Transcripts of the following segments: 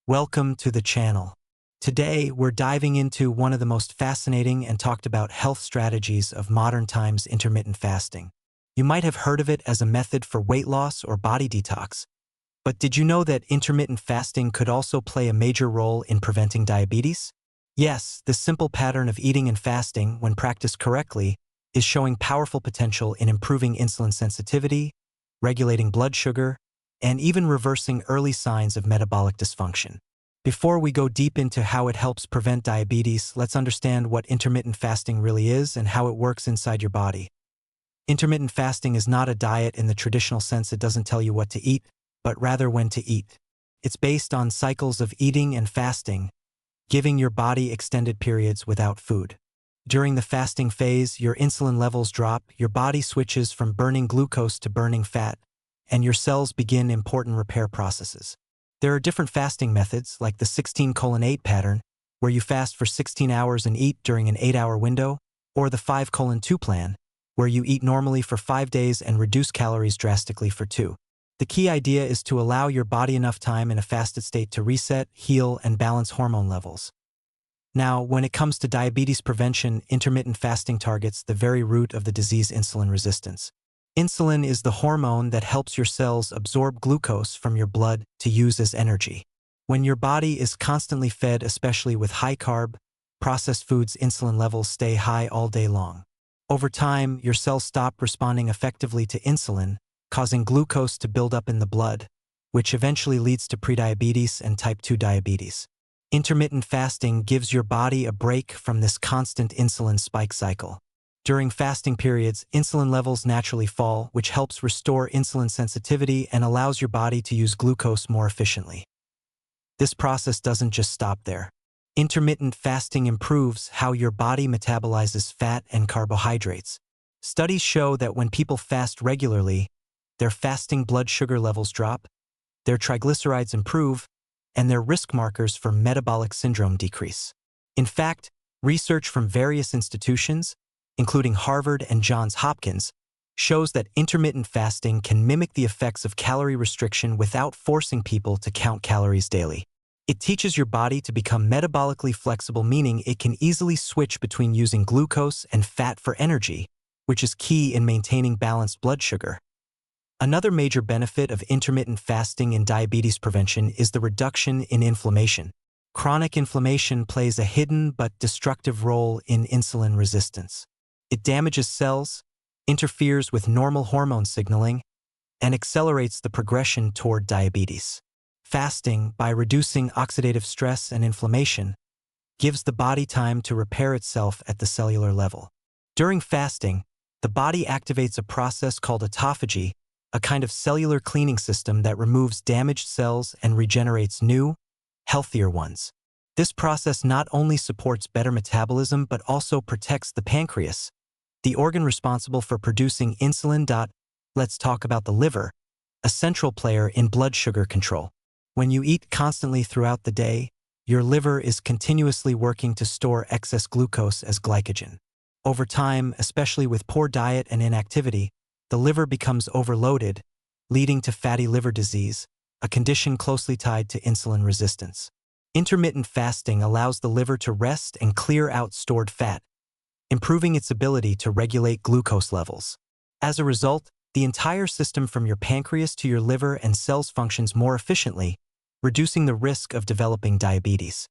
Welcome to the channel. Today, we're diving into one of the most fascinating and talked about health strategies of modern times: intermittent fasting. You might have heard of it as a method for weight loss or body detox. But did you know that intermittent fasting could also play a major role in preventing diabetes? Yes, this simple pattern of eating and fasting, when practiced correctly, is showing powerful potential in improving insulin sensitivity, regulating blood sugar, and even reversing early signs of metabolic dysfunction. Before we go deep into how it helps prevent diabetes, let's understand what intermittent fasting really is and how it works inside your body. Intermittent fasting is not a diet in the traditional sense. It doesn't tell you what to eat, but rather when to eat. It's based on cycles of eating and fasting, giving your body extended periods without food. During the fasting phase, your insulin levels drop, your body switches from burning glucose to burning fat, and your cells begin important repair processes. There are different fasting methods, like the 16:8 pattern, where you fast for 16 hours and eat during an 8-hour window, or the 5:2 plan, where you eat normally for 5 days and reduce calories drastically for 2. The key idea is to allow your body enough time in a fasted state to reset, heal, and balance hormone levels. Now, when it comes to diabetes prevention, intermittent fasting targets the very root of the disease: insulin resistance. Insulin is the hormone that helps your cells absorb glucose from your blood to use as energy. When your body is constantly fed, especially with high-carb, processed foods, insulin levels stay high all day long. Over time, your cells stop responding effectively to insulin, causing glucose to build up in the blood, which eventually leads to prediabetes and type 2 diabetes. Intermittent fasting gives your body a break from this constant insulin spike cycle. During fasting periods, insulin levels naturally fall, which helps restore insulin sensitivity and allows your body to use glucose more efficiently. This process doesn't just stop there. Intermittent fasting improves how your body metabolizes fat and carbohydrates. Studies show that when people fast regularly, their fasting blood sugar levels drop, their triglycerides improve, and their risk markers for metabolic syndrome decrease. In fact, research from various institutions, including Harvard and Johns Hopkins, shows that intermittent fasting can mimic the effects of calorie restriction without forcing people to count calories daily. It teaches your body to become metabolically flexible, meaning it can easily switch between using glucose and fat for energy, which is key in maintaining balanced blood sugar. Another major benefit of intermittent fasting in diabetes prevention is the reduction in inflammation. Chronic inflammation plays a hidden but destructive role in insulin resistance. It damages cells, interferes with normal hormone signaling, and accelerates the progression toward diabetes. Fasting, by reducing oxidative stress and inflammation, gives the body time to repair itself at the cellular level. During fasting, the body activates a process called autophagy, a kind of cellular cleaning system that removes damaged cells and regenerates new, healthier ones. This process not only supports better metabolism but also protects the pancreas, the organ responsible for producing insulin. Let's talk about the liver, a central player in blood sugar control. When you eat constantly throughout the day, your liver is continuously working to store excess glucose as glycogen. Over time, especially with poor diet and inactivity, the liver becomes overloaded, leading to fatty liver disease, a condition closely tied to insulin resistance. Intermittent fasting allows the liver to rest and clear out stored fat, improving its ability to regulate glucose levels. As a result, the entire system from your pancreas to your liver and cells functions more efficiently, reducing the risk of developing diabetes.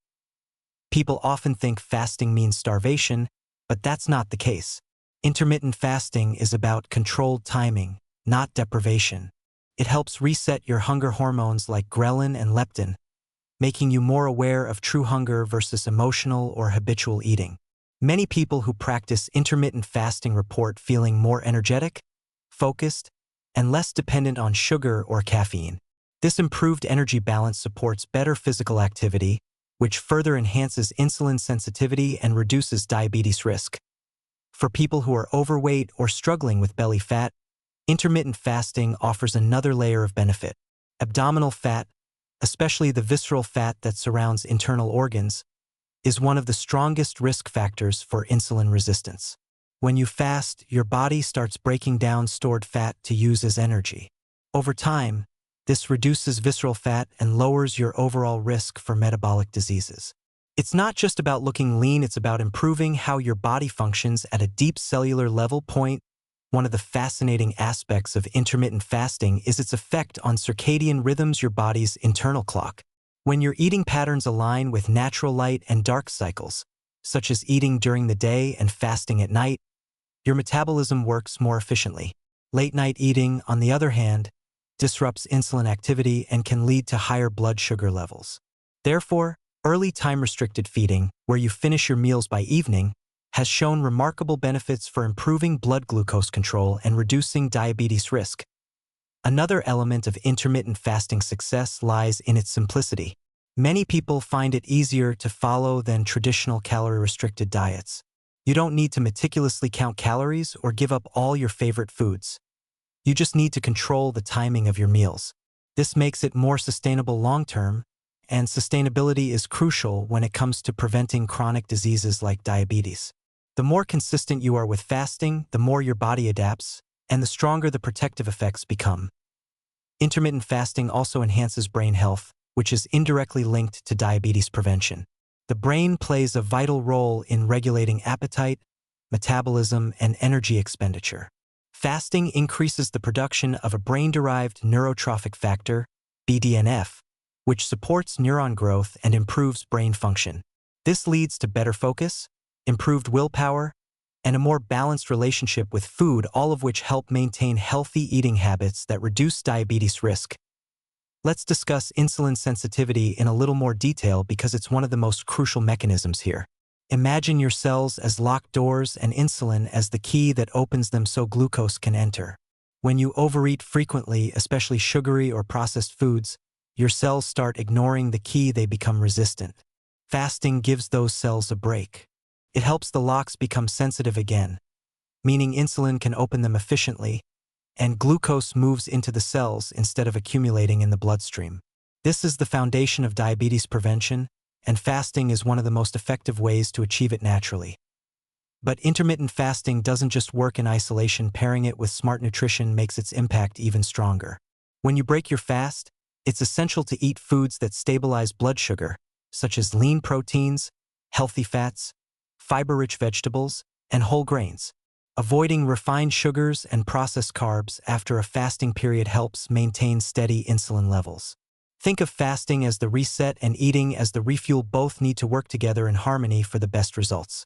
People often think fasting means starvation, but that's not the case. Intermittent fasting is about controlled timing, not deprivation. It helps reset your hunger hormones like ghrelin and leptin, making you more aware of true hunger versus emotional or habitual eating. Many people who practice intermittent fasting report feeling more energetic, focused, and less dependent on sugar or caffeine. This improved energy balance supports better physical activity, which further enhances insulin sensitivity and reduces diabetes risk. For people who are overweight or struggling with belly fat, intermittent fasting offers another layer of benefit. Abdominal fat, especially the visceral fat that surrounds internal organs, is one of the strongest risk factors for insulin resistance. When you fast, your body starts breaking down stored fat to use as energy. Over time, This reduces visceral fat and lowers your overall risk for metabolic diseases. It's not just about looking lean, it's about improving how your body functions at a deep cellular level. One of the fascinating aspects of intermittent fasting is its effect on circadian rhythms, your body's internal clock. When your eating patterns align with natural light and dark cycles, such as eating during the day and fasting at night, your metabolism works more efficiently. Late-night eating, on the other hand, disrupts insulin activity and can lead to higher blood sugar levels. Therefore, early time-restricted feeding, where you finish your meals by evening, has shown remarkable benefits for improving blood glucose control and reducing diabetes risk. Another element of intermittent fasting success lies in its simplicity. Many people find it easier to follow than traditional calorie-restricted diets. You don't need to meticulously count calories or give up all your favorite foods. You just need to control the timing of your meals. This makes it more sustainable long-term, and sustainability is crucial when it comes to preventing chronic diseases like diabetes. The more consistent you are with fasting, the more your body adapts, and the stronger the protective effects become. Intermittent fasting also enhances brain health, which is indirectly linked to diabetes prevention. The brain plays a vital role in regulating appetite, metabolism, and energy expenditure. Fasting increases the production of a brain-derived neurotrophic factor, BDNF, which supports neuron growth and improves brain function. This leads to better focus, improved willpower, and a more balanced relationship with food, all of which help maintain healthy eating habits that reduce diabetes risk. Let's discuss insulin sensitivity in a little more detail because it's one of the most crucial mechanisms here. Imagine your cells as locked doors and insulin as the key that opens them so glucose can enter. When you overeat frequently, especially sugary or processed foods, your cells start ignoring the key, they become resistant. Fasting gives those cells a break. It helps the locks become sensitive again, meaning insulin can open them efficiently, and glucose moves into the cells instead of accumulating in the bloodstream. This is the foundation of diabetes prevention, and fasting is one of the most effective ways to achieve it naturally. But intermittent fasting doesn't just work in isolation. Pairing it with smart nutrition makes its impact even stronger. When you break your fast, it's essential to eat foods that stabilize blood sugar, such as lean proteins, healthy fats, fiber-rich vegetables, and whole grains. Avoiding refined sugars and processed carbs after a fasting period helps maintain steady insulin levels. Think of fasting as the reset and eating as the refuel. Both need to work together in harmony for the best results.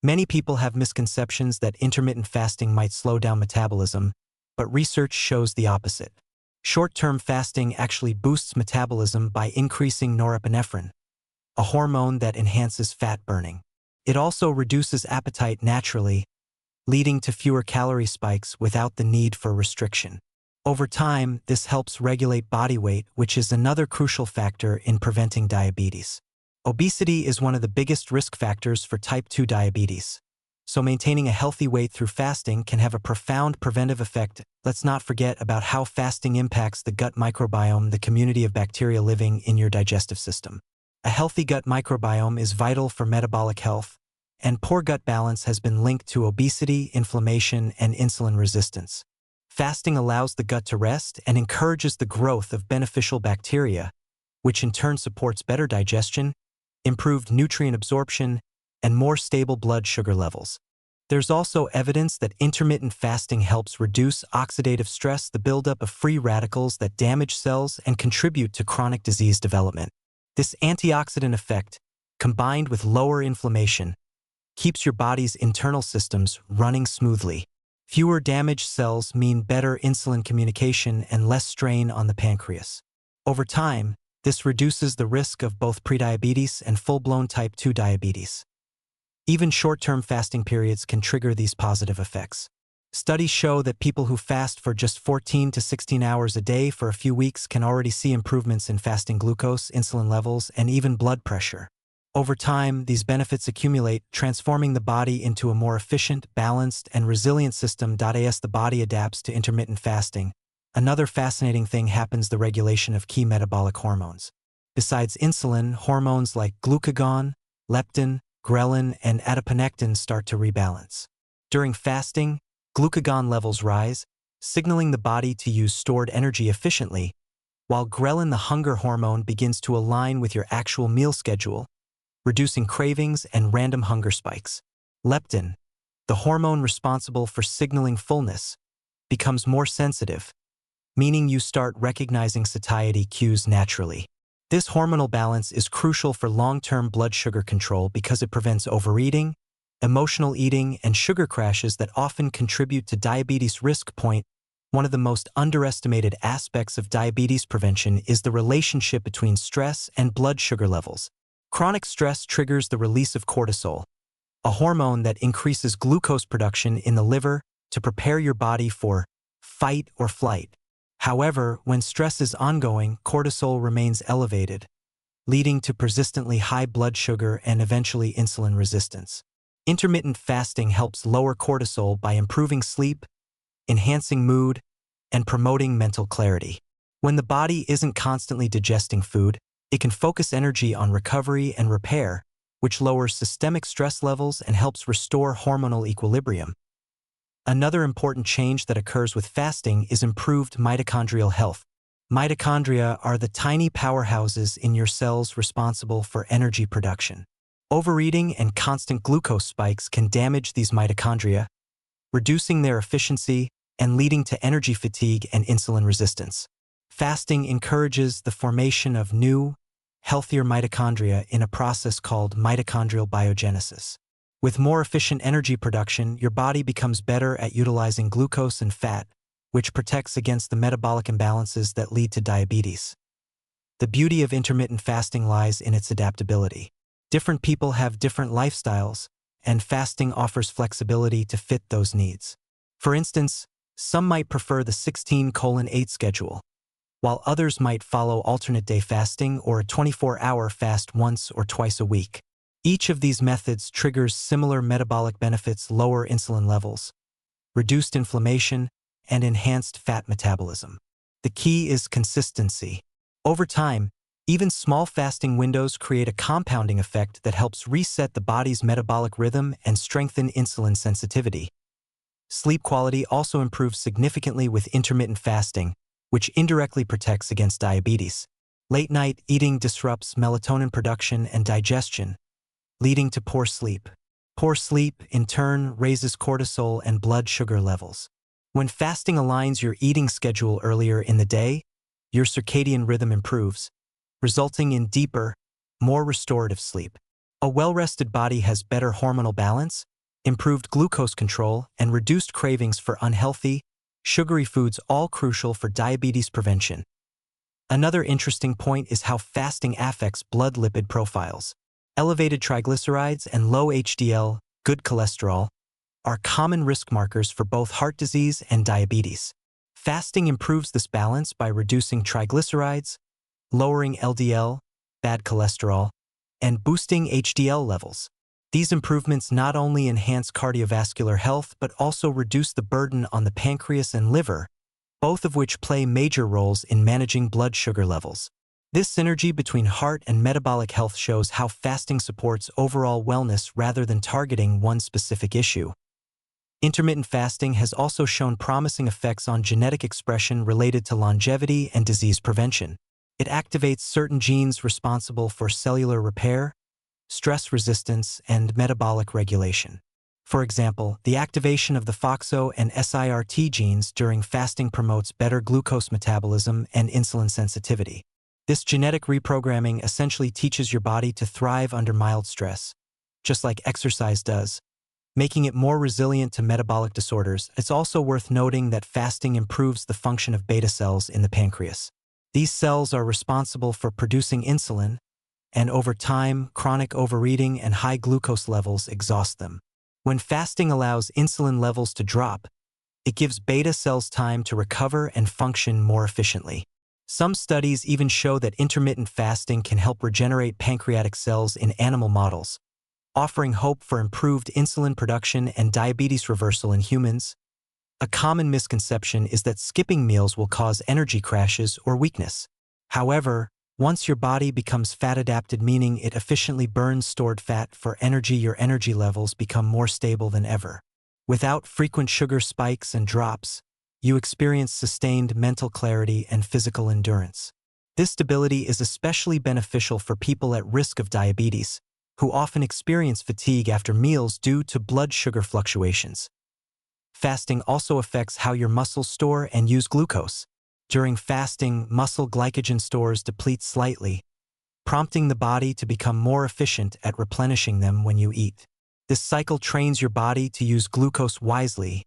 Many people have misconceptions that intermittent fasting might slow down metabolism, but research shows the opposite. Short-term fasting actually boosts metabolism by increasing norepinephrine, a hormone that enhances fat burning. It also reduces appetite naturally, leading to fewer calorie spikes without the need for restriction. Over time, this helps regulate body weight, which is another crucial factor in preventing diabetes. Obesity is one of the biggest risk factors for type 2 diabetes, so maintaining a healthy weight through fasting can have a profound preventive effect. Let's not forget about how fasting impacts the gut microbiome, the community of bacteria living in your digestive system. A healthy gut microbiome is vital for metabolic health, and poor gut balance has been linked to obesity, inflammation, and insulin resistance. Fasting allows the gut to rest and encourages the growth of beneficial bacteria, which in turn supports better digestion, improved nutrient absorption, and more stable blood sugar levels. There's also evidence that intermittent fasting helps reduce oxidative stress, the buildup of free radicals that damage cells and contribute to chronic disease development. This antioxidant effect, combined with lower inflammation, keeps your body's internal systems running smoothly. Fewer damaged cells mean better insulin communication and less strain on the pancreas. Over time, this reduces the risk of both prediabetes and full-blown type 2 diabetes. Even short-term fasting periods can trigger these positive effects. Studies show that people who fast for just 14 to 16 hours a day for a few weeks can already see improvements in fasting glucose, insulin levels, and even blood pressure. Over time, these benefits accumulate, transforming the body into a more efficient, balanced, and resilient system. As the body adapts to intermittent fasting, another fascinating thing happens: the regulation of key metabolic hormones. Besides insulin, hormones like glucagon, leptin, ghrelin, and adiponectin start to rebalance. During fasting, glucagon levels rise, signaling the body to use stored energy efficiently, while ghrelin, the hunger hormone, begins to align with your actual meal schedule, reducing cravings and random hunger spikes. Leptin, the hormone responsible for signaling fullness, becomes more sensitive, meaning you start recognizing satiety cues naturally. This hormonal balance is crucial for long-term blood sugar control because it prevents overeating, emotional eating, and sugar crashes that often contribute to diabetes risk. One of the most underestimated aspects of diabetes prevention is the relationship between stress and blood sugar levels. Chronic stress triggers the release of cortisol, a hormone that increases glucose production in the liver to prepare your body for fight or flight. However, when stress is ongoing, cortisol remains elevated, leading to persistently high blood sugar and eventually insulin resistance. Intermittent fasting helps lower cortisol by improving sleep, enhancing mood, and promoting mental clarity. When the body isn't constantly digesting food, it can focus energy on recovery and repair, which lowers systemic stress levels and helps restore hormonal equilibrium. Another important change that occurs with fasting is improved mitochondrial health. Mitochondria are the tiny powerhouses in your cells responsible for energy production. Overeating and constant glucose spikes can damage these mitochondria, reducing their efficiency and leading to energy fatigue and insulin resistance. Fasting encourages the formation of new, healthier mitochondria in a process called mitochondrial biogenesis. With more efficient energy production, your body becomes better at utilizing glucose and fat, which protects against the metabolic imbalances that lead to diabetes. The beauty of intermittent fasting lies in its adaptability. Different people have different lifestyles, and fasting offers flexibility to fit those needs. For instance, some might prefer the 16:8 schedule, while others might follow alternate day fasting or a 24-hour fast once or twice a week. Each of these methods triggers similar metabolic benefits: lower insulin levels, reduced inflammation, and enhanced fat metabolism. The key is consistency. Over time, even small fasting windows create a compounding effect that helps reset the body's metabolic rhythm and strengthen insulin sensitivity. Sleep quality also improves significantly with intermittent fasting, which indirectly protects against diabetes. Late-night eating disrupts melatonin production and digestion, leading to poor sleep. Poor sleep, in turn, raises cortisol and blood sugar levels. When fasting aligns your eating schedule earlier in the day, your circadian rhythm improves, resulting in deeper, more restorative sleep. A well-rested body has better hormonal balance, improved glucose control, and reduced cravings for unhealthy, sugary foods, all crucial for diabetes prevention. Another interesting point is how fasting affects blood lipid profiles. Elevated triglycerides and low HDL, good cholesterol, are common risk markers for both heart disease and diabetes. Fasting improves this balance by reducing triglycerides, lowering LDL, bad cholesterol, and boosting HDL levels. These improvements not only enhance cardiovascular health but also reduce the burden on the pancreas and liver, both of which play major roles in managing blood sugar levels. This synergy between heart and metabolic health shows how fasting supports overall wellness rather than targeting one specific issue. Intermittent fasting has also shown promising effects on genetic expression related to longevity and disease prevention. It activates certain genes responsible for cellular repair, stress resistance, and metabolic regulation. For example, the activation of the FOXO and SIRT genes during fasting promotes better glucose metabolism and insulin sensitivity. This genetic reprogramming essentially teaches your body to thrive under mild stress, just like exercise does, making it more resilient to metabolic disorders. It's also worth noting that fasting improves the function of beta cells in the pancreas. These cells are responsible for producing insulin, and over time, chronic overeating and high glucose levels exhaust them. When fasting allows insulin levels to drop, it gives beta cells time to recover and function more efficiently. Some studies even show that intermittent fasting can help regenerate pancreatic cells in animal models, offering hope for improved insulin production and diabetes reversal in humans. A common misconception is that skipping meals will cause energy crashes or weakness. However, once your body becomes fat-adapted, meaning it efficiently burns stored fat for energy, your energy levels become more stable than ever. Without frequent sugar spikes and drops, you experience sustained mental clarity and physical endurance. This stability is especially beneficial for people at risk of diabetes, who often experience fatigue after meals due to blood sugar fluctuations. Fasting also affects how your muscles store and use glucose. During fasting, muscle glycogen stores deplete slightly, prompting the body to become more efficient at replenishing them when you eat. This cycle trains your body to use glucose wisely,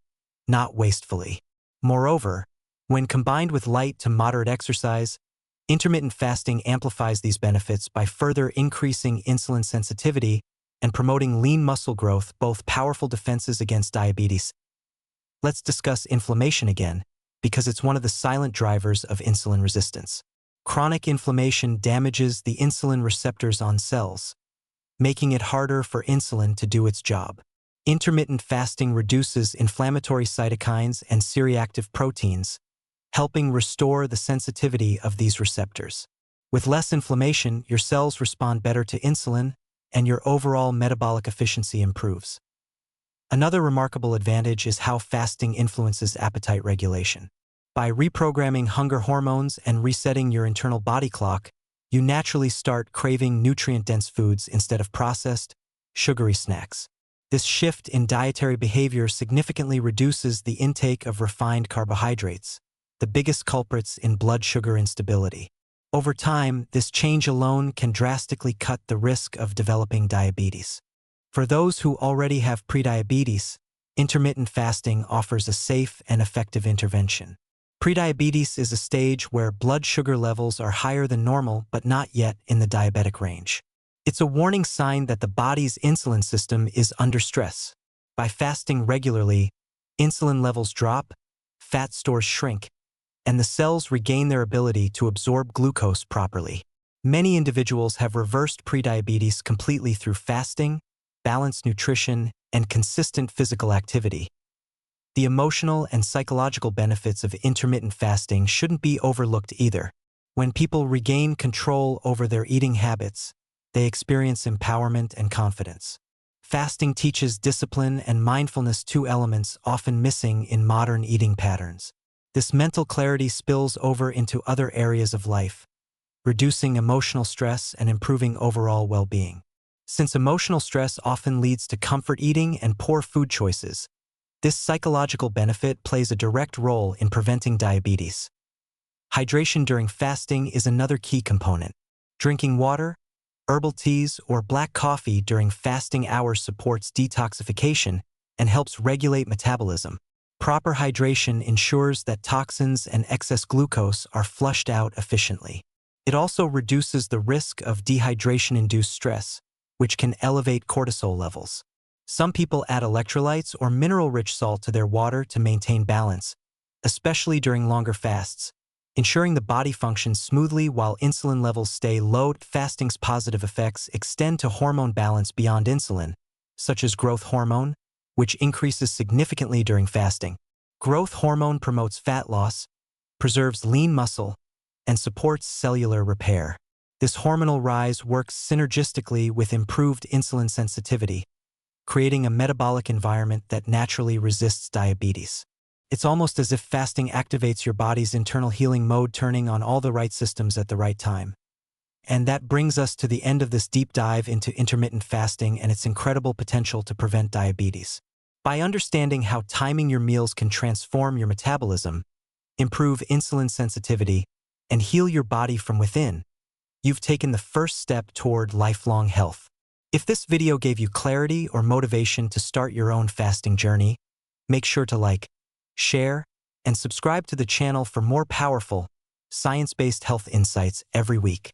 not wastefully. Moreover, when combined with light to moderate exercise, intermittent fasting amplifies these benefits by further increasing insulin sensitivity and promoting lean muscle growth, both powerful defenses against diabetes. Let's discuss inflammation again, because it's one of the silent drivers of insulin resistance. Chronic inflammation damages the insulin receptors on cells, making it harder for insulin to do its job. Intermittent fasting reduces inflammatory cytokines and C-reactive proteins, helping restore the sensitivity of these receptors. With less inflammation, your cells respond better to insulin, and your overall metabolic efficiency improves. Another remarkable advantage is how fasting influences appetite regulation. By reprogramming hunger hormones and resetting your internal body clock, you naturally start craving nutrient-dense foods instead of processed, sugary snacks. This shift in dietary behavior significantly reduces the intake of refined carbohydrates, the biggest culprits in blood sugar instability. Over time, this change alone can drastically cut the risk of developing diabetes. For those who already have prediabetes, intermittent fasting offers a safe and effective intervention. Prediabetes is a stage where blood sugar levels are higher than normal but not yet in the diabetic range. It's a warning sign that the body's insulin system is under stress. By fasting regularly, insulin levels drop, fat stores shrink, and the cells regain their ability to absorb glucose properly. Many individuals have reversed prediabetes completely through fasting, balanced nutrition, and consistent physical activity. The emotional and psychological benefits of intermittent fasting shouldn't be overlooked either. When people regain control over their eating habits, they experience empowerment and confidence. Fasting teaches discipline and mindfulness, two elements often missing in modern eating patterns. This mental clarity spills over into other areas of life, reducing emotional stress and improving overall well-being. Since emotional stress often leads to comfort eating and poor food choices, this psychological benefit plays a direct role in preventing diabetes. Hydration during fasting is another key component. Drinking water, herbal teas, or black coffee during fasting hours supports detoxification and helps regulate metabolism. Proper hydration ensures that toxins and excess glucose are flushed out efficiently. It also reduces the risk of dehydration-induced stress, which can elevate cortisol levels. Some people add electrolytes or mineral-rich salt to their water to maintain balance, especially during longer fasts, ensuring the body functions smoothly while insulin levels stay low. Fasting's positive effects extend to hormone balance beyond insulin, such as growth hormone, which increases significantly during fasting. Growth hormone promotes fat loss, preserves lean muscle, and supports cellular repair. This hormonal rise works synergistically with improved insulin sensitivity, creating a metabolic environment that naturally resists diabetes. It's almost as if fasting activates your body's internal healing mode, turning on all the right systems at the right time. And that brings us to the end of this deep dive into intermittent fasting and its incredible potential to prevent diabetes. By understanding how timing your meals can transform your metabolism, improve insulin sensitivity, and heal your body from within, you've taken the first step toward lifelong health. If this video gave you clarity or motivation to start your own fasting journey, make sure to like, share, and subscribe to the channel for more powerful, science-based health insights every week.